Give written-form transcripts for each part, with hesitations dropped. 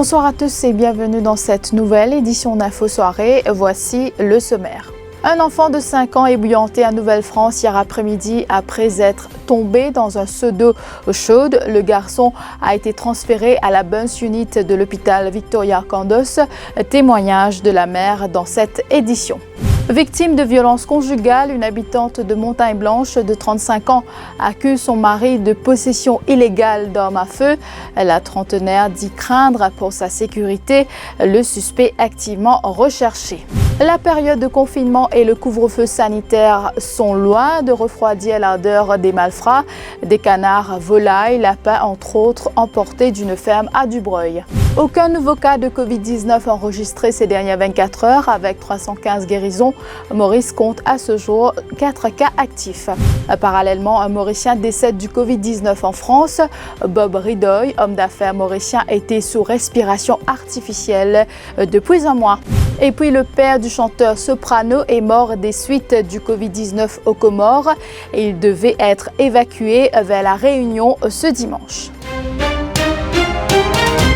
Bonsoir à tous et bienvenue dans cette nouvelle édition d'Info Soirée. Voici le sommaire. Un enfant de 5 ans ébouillanté à Nouvelle-France hier après-midi après être tombé dans un seau d'eau chaude. Le garçon a été transféré à la Burns Unit de l'hôpital Victoria Candos. Témoignage de la mère dans cette édition. Victime de violences conjugales, une habitante de Montagne-Blanche de 35 ans accuse son mari de possession illégale d'armes à feu. La trentenaire dit craindre pour sa sécurité, le suspect activement recherché. La période de confinement et le couvre-feu sanitaire sont loin de refroidir l'ardeur des malfrats. Des canards, volailles, lapins entre autres emportés d'une ferme à Dubreuil. Aucun nouveau cas de Covid-19 enregistré ces dernières 24 heures avec 315 guérisons. Maurice compte à ce jour 4 cas actifs. Parallèlement, un Mauricien décède du Covid-19 en France. Bob Ridoy, homme d'affaires mauricien, était sous respiration artificielle depuis un mois. Et puis le père du chanteur soprano est mort des suites du Covid-19 aux Comores et il devait être évacué vers la Réunion ce dimanche.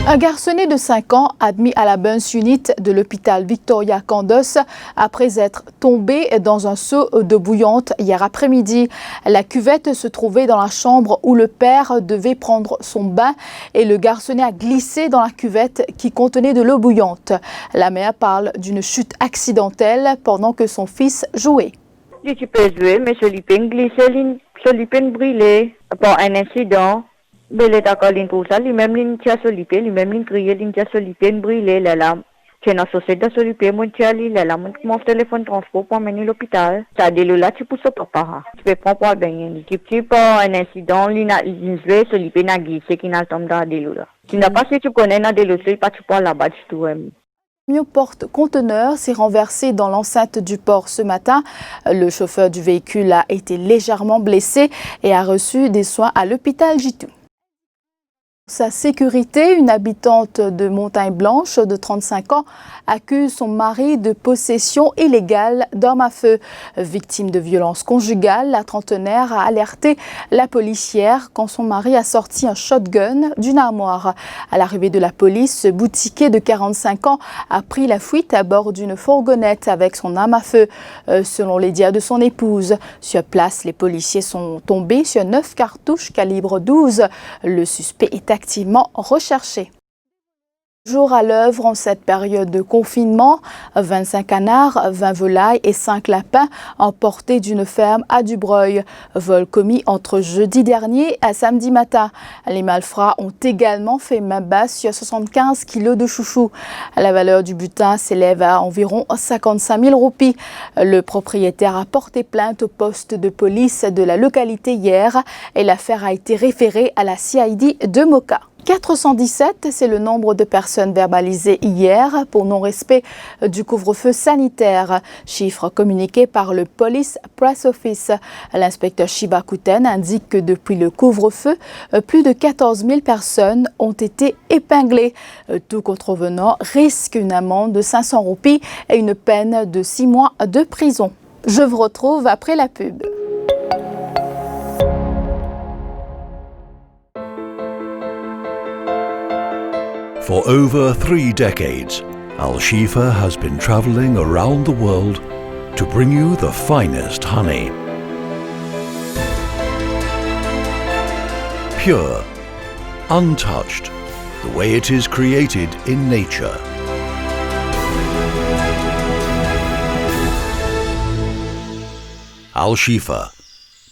Un garçonnet de 5 ans admis à la Burns Unit de l'hôpital Victoria Candos après être tombé dans un seau d'eau bouillante hier après-midi. La cuvette se trouvait dans la chambre où le père devait prendre son bain et le garçonnet a glissé dans la cuvette qui contenait de l'eau bouillante. La mère parle d'une chute accidentelle pendant que son fils jouait. Je peux jouer, mais je l'ai glissé, je l'ai brûlé par un incident. Mais les d'accord, lui-même, l'intérieur solipé, lui-même, crié, l'intérieur solipé, brûlé, là. J'ai une société solipé, mon tchali, là, mon téléphone transport pour amener l'hôpital. Ça dit, là, tu pousses au papa. Tu peux prendre pour bien. Tu peux un incident, l'intérieur solipé, n'a glissé, qui n'a tombé dans des lots. Tu n'as pas si tu connais, n'a des lots, pas tu peux là-bas, tu tout. Camion porte-conteneur s'est renversé dans l'enceinte du port ce matin. Le chauffeur du véhicule a été légèrement blessé et a reçu des soins à l'hôpital Jitu. Sa sécurité, une habitante de Montagne-Blanche de 35 ans accuse son mari de possession illégale d'armes à feu. Victime de violences conjugales, la trentenaire a alerté la policière quand son mari a sorti un shotgun d'une armoire. À l'arrivée de la police, ce boutiquier de 45 ans a pris la fuite à bord d'une fourgonnette avec son arme à feu, selon les dires de son épouse. Sur place, les policiers sont tombés sur 9 cartouches calibre 12. Le suspect est activement recherché. Jour à l'œuvre en cette période de confinement, 25 canards, 20 volailles et 5 lapins emportés d'une ferme à Dubreuil. Vol commis entre jeudi dernier et samedi matin. Les malfrats ont également fait main basse sur 75 kilos de chouchous. La valeur du butin s'élève à environ 55 000 roupies. Le propriétaire a porté plainte au poste de police de la localité hier et l'affaire a été référée à la CID de Moka. 417, c'est le nombre de personnes verbalisées hier pour non-respect du couvre-feu sanitaire. Chiffre communiqué par le Police Press Office. L'inspecteur Shiba Kuten indique que depuis le couvre-feu, plus de 14 000 personnes ont été épinglées. Tout contrevenant risque une amende de 500 roupies et une peine de 6 mois de prison. Je vous retrouve après la pub. For over 3 decades, Al Shifa has been traveling around the world to bring you the finest honey. Pure, untouched, the way it is created in nature. Al Shifa,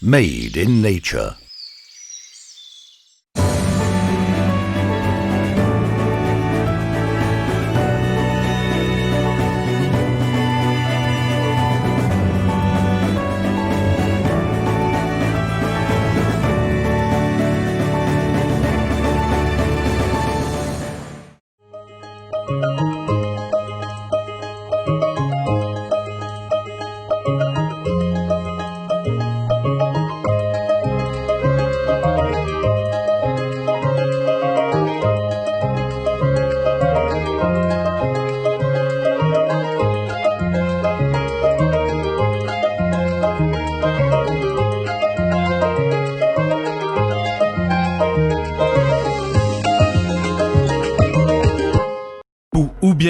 made in nature.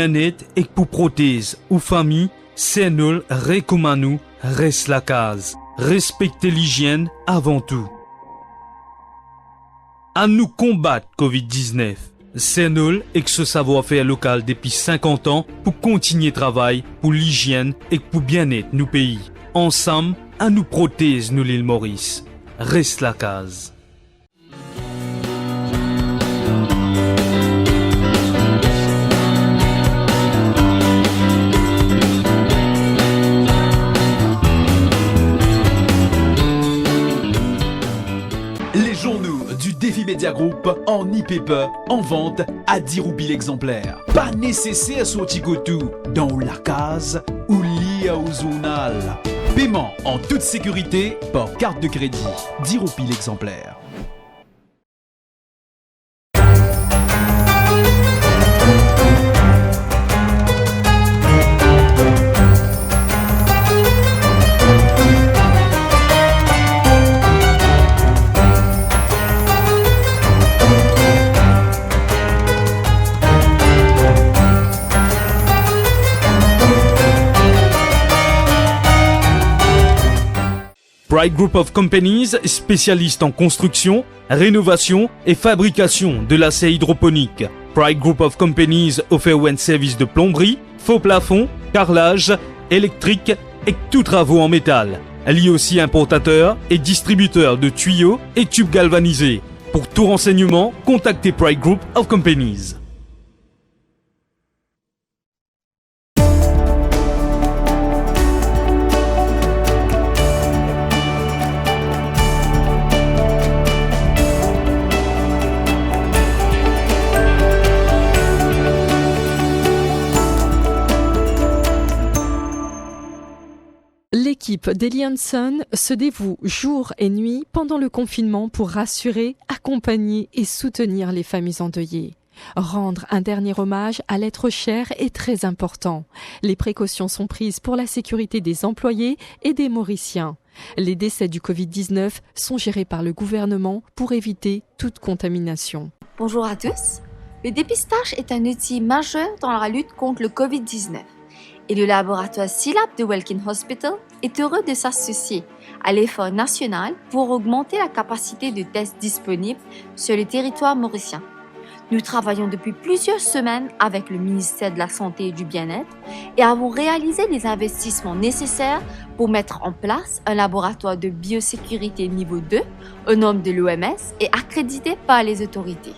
bien-être et pour prothèse ou famille, c'est nous recommandons reste la case. Respectez l'hygiène avant tout. À nous combattre Covid-19. C'est nous et que ce savoir-faire local depuis 50 ans pour continuer le travail pour l'hygiène et pour bien-être nous pays. Ensemble, à nous protéger nous l'île Maurice. Reste la case. Les journaux du Défi Media Group en e-paper en vente à 10 roupies l'exemplaire. Pas nécessaire sortir tout dans la case ou lié au journal. Paiement en toute sécurité par carte de crédit. 10 roupies l'exemplaire. Pride Group of Companies, spécialiste en construction, rénovation et fabrication de l'acier hydroponique. Pride Group of Companies offre un service de plomberie, faux plafond, carrelage, électrique et tous travaux en métal. Elle est aussi importateur et distributeur de tuyaux et tubes galvanisés. Pour tout renseignement, contactez Pride Group of Companies. L'équipe d'Eli Hanson se dévoue jour et nuit pendant le confinement pour rassurer, accompagner et soutenir les familles endeuillées. Rendre un dernier hommage à l'être cher est très important. Les précautions sont prises pour la sécurité des employés et des Mauriciens. Les décès du Covid-19 sont gérés par le gouvernement pour éviter toute contamination. Bonjour à tous. Le dépistage est un outil majeur dans la lutte contre le Covid-19. Et le laboratoire SILAB de Welkin Hospital est heureux de s'associer à l'effort national pour augmenter la capacité de tests disponibles sur le territoire mauricien. Nous travaillons depuis plusieurs semaines avec le ministère de la Santé et du Bien-être et avons réalisé les investissements nécessaires pour mettre en place un laboratoire de biosécurité niveau 2 aux normes de l'OMS et accrédité par les autorités.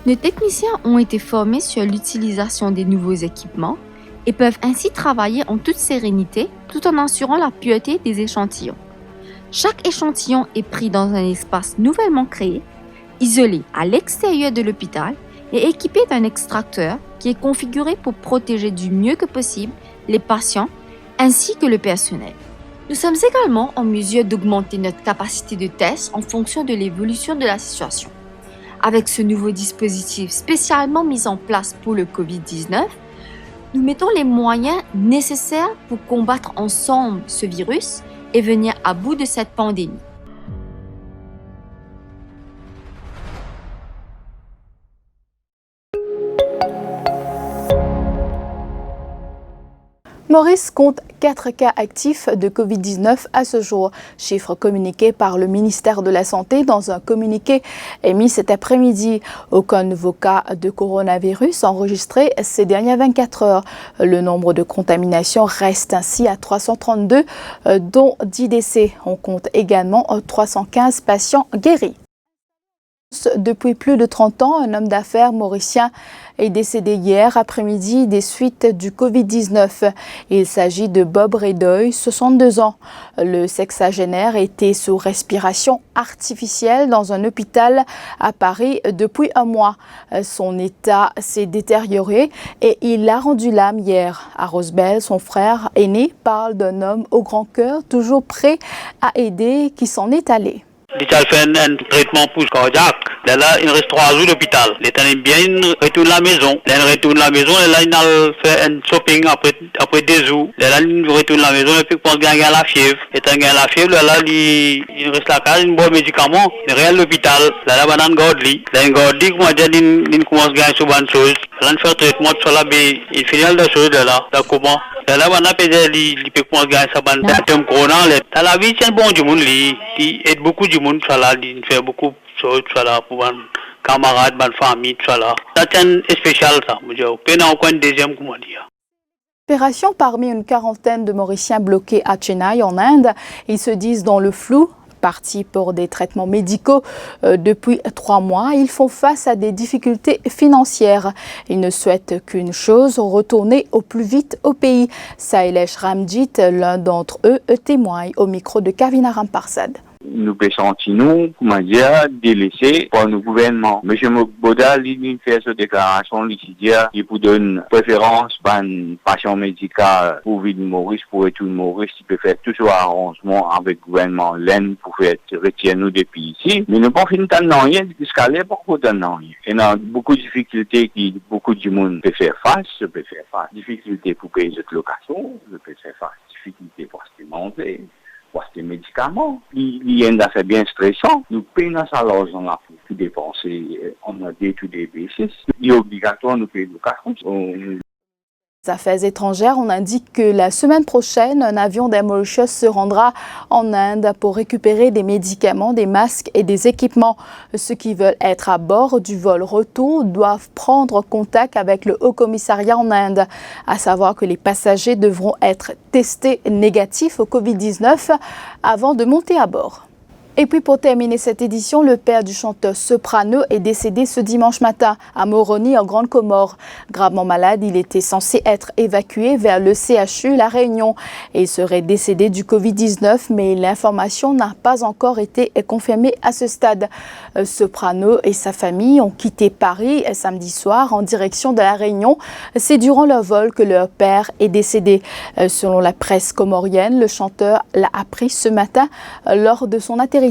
Nos techniciens ont été formés sur l'utilisation des nouveaux équipements et peuvent ainsi travailler en toute sérénité tout en assurant la pureté des échantillons. Chaque échantillon est pris dans un espace nouvellement créé, isolé à l'extérieur de l'hôpital et équipé d'un extracteur qui est configuré pour protéger du mieux que possible les patients ainsi que le personnel. Nous sommes également en mesure d'augmenter notre capacité de test en fonction de l'évolution de la situation. Avec ce nouveau dispositif spécialement mis en place pour le Covid-19, nous mettons les moyens nécessaires pour combattre ensemble ce virus et venir à bout de cette pandémie. Maurice compte 4 cas actifs de Covid-19 à ce jour, chiffre communiqué par le ministère de la Santé dans un communiqué émis cet après-midi. Aucun nouveau cas de coronavirus enregistré ces dernières 24 heures. Le nombre de contaminations reste ainsi à 332, dont 10 décès. On compte également 315 patients guéris. Depuis plus de 30 ans, un homme d'affaires mauricien est décédé hier après-midi des suites du Covid-19. Il s'agit de Bob Redoy, 62 ans. Le sexagénaire était sous respiration artificielle dans un hôpital à Paris depuis un mois. Son état s'est détérioré et il a rendu l'âme hier. À Rosebel, son frère aîné parle d'un homme au grand cœur, toujours prêt à aider, qui s'en est allé. Dical fait un traitement pour cardiaque. Là, il reste 3 jours d'hôpital. Il est bien, il retourne à la maison. Là, il retourne à la maison, et là, il a fait un shopping après 2 jours. Là, il retourne à la maison, et puis, il pense qu'il a la fièvre. Et quand il a la fièvre, là, il reste à la case, il boit médicaments. Il reste à l'hôpital. Là, il va dans le garde-lit. Là, il garde-lit, comment dire, il commence à gagner sur bonne chose. Là, il fait un traitement sur la baie. Il finit de choses, là, comment. Là, on a il peut commencer à gagner sa bonne terme corona. Dans la vie, c'est un bon du monde, il aide beaucoup du monde, ça là, il fait beaucoup de choses, ça là, pour mes camarades, ma famille, ça là. C'est un spécial, ça, je dis. Puis, on a une deuxième, comment dire. Opération parmi une quarantaine de Mauriciens bloqués à Chennai, en Inde. Ils se disent dans le flou. Partis pour des traitements médicaux depuis 3 mois, ils font face à des difficultés financières. Ils ne souhaitent qu'une chose, retourner au plus vite au pays. Sailesh Ramjit, l'un d'entre eux, témoigne au micro de Kavina Ramparsad. Nous peut sentir nous, comment dire, délaissés par nos gouvernements. Monsieur Mokboda, il fait cette déclaration, il dit qu'il pour donner préférence à un patient médical pour vivre Maurice, pour retourner Maurice, il peut faire tout ce arrangement avec le gouvernement l'Inde pour faire retirer nous depuis ici. Mais nous ne pouvons pas rien jusqu'à l'époque pour donner rien. Il y a beaucoup de difficultés que beaucoup de monde peut faire face, difficultés pour payer cette location, je peux faire face, difficultés pour se manger. Des médicaments, il y a un affaire bien stressant. Nous payons ça l'argent là pour tout dépenser. On a tous des baisses. Il est obligatoire de payer le carton. Affaires étrangères, on indique que la semaine prochaine, un avion d'Air Mauritius se rendra en Inde pour récupérer des médicaments, des masques et des équipements. Ceux qui veulent être à bord du vol retour doivent prendre contact avec le Haut-Commissariat en Inde, à savoir que les passagers devront être testés négatifs au Covid-19 avant de monter à bord. Et puis pour terminer cette édition, le père du chanteur soprano est décédé ce dimanche matin à Moroni en Grande Comore. Gravement malade, il était censé être évacué vers le CHU La Réunion et il serait décédé du Covid-19, mais l'information n'a pas encore été confirmée à ce stade. Soprano et sa famille ont quitté Paris samedi soir en direction de La Réunion. C'est durant leur vol que leur père est décédé. Selon la presse comorienne, le chanteur l'a appris ce matin lors de son atterrissage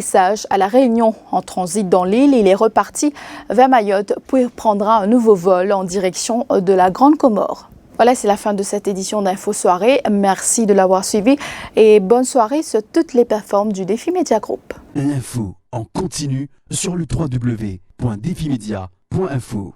à La Réunion. En transit dans l'île, il est reparti vers Mayotte puis prendra un nouveau vol en direction de la Grande Comore. Voilà, c'est la fin de cette édition d'Info Soirée. Merci de l'avoir suivi et bonne soirée sur toutes les plateformes du Défi Média Group. L'info en continu sur le www.defimedia.info.